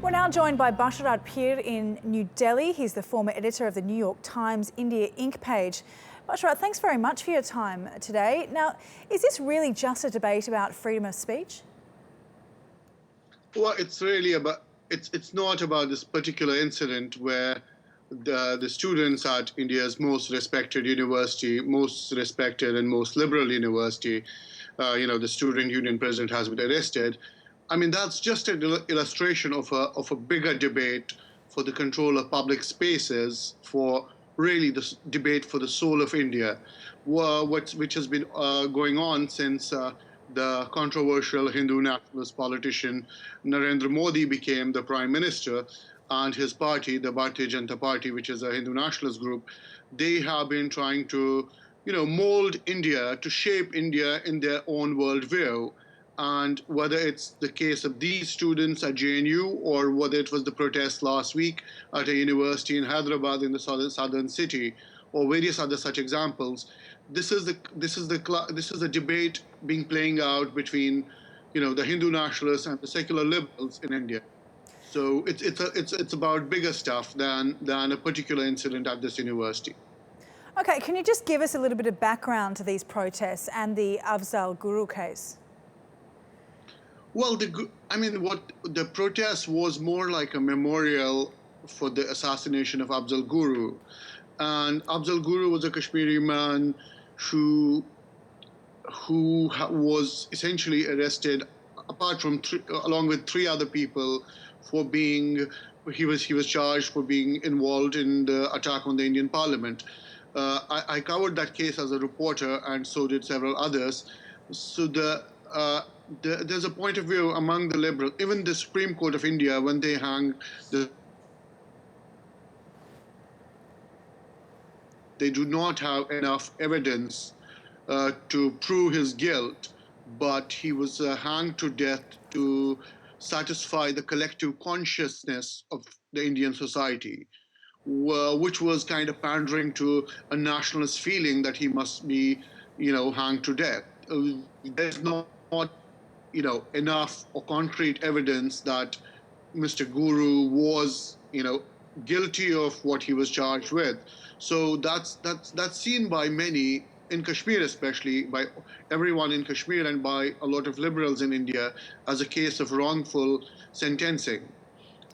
We're now joined by Basharat Peer in New Delhi. He's the former editor of the New York Times India Inc. page. Basharat, thanks very much for your time today. Now, is this really just a debate about freedom of speech? Well, it's really about, it's not about this particular incident where the students at India's most respected university, most respected and most liberal university, the student union president has been arrested. I mean, that's just an illustration of a bigger debate for the control of public spaces, for really the debate for the soul of India, which has been going on since the controversial Hindu nationalist politician Narendra Modi became the prime minister, and his party, the Bharatiya Janata Party, which is a Hindu nationalist group, they have been trying to, mold India, to shape India in their own worldview. And whether it's the case of these students at JNU or whether it was the protest last week at a university in Hyderabad in the southern city, or various other such examples, this is the debate playing out between, the Hindu nationalists and the secular liberals in India. So it's about bigger stuff than a particular incident at this university. Okay, can you just give us a little bit of background to these protests and the Afzal Guru case? Well, the protest was more like a memorial for the assassination of Afzal Guru. And Afzal Guru was a Kashmiri man who was essentially arrested, along with three other people, for being, he was charged for being involved in the attack on the Indian Parliament. I covered that case as a reporter, and so did several others. So there's a point of view among the liberals, even the Supreme Court of India, when they hang they do not have enough evidence to prove his guilt, but he was hanged to death to satisfy the collective consciousness of the Indian society, which was kind of pandering to a nationalist feeling that he must be, hanged to death. There's not enough or concrete evidence that Mr. Guru was, guilty of what he was charged with. So that's seen by many in Kashmir, especially by everyone in Kashmir and by a lot of liberals in India, as a case of wrongful sentencing.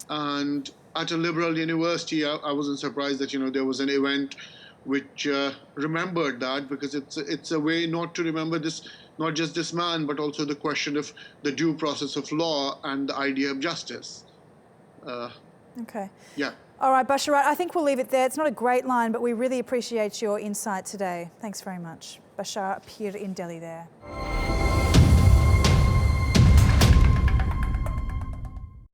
And at a liberal university, I wasn't surprised that there was an event which remembered that, because it's a way not to remember this, not just this man, but also the question of the due process of law and the idea of justice. Okay. Yeah. All right, Basharat, I think we'll leave it there. It's not a great line, but we really appreciate your insight today. Thanks very much. Basharat Peer in Delhi there.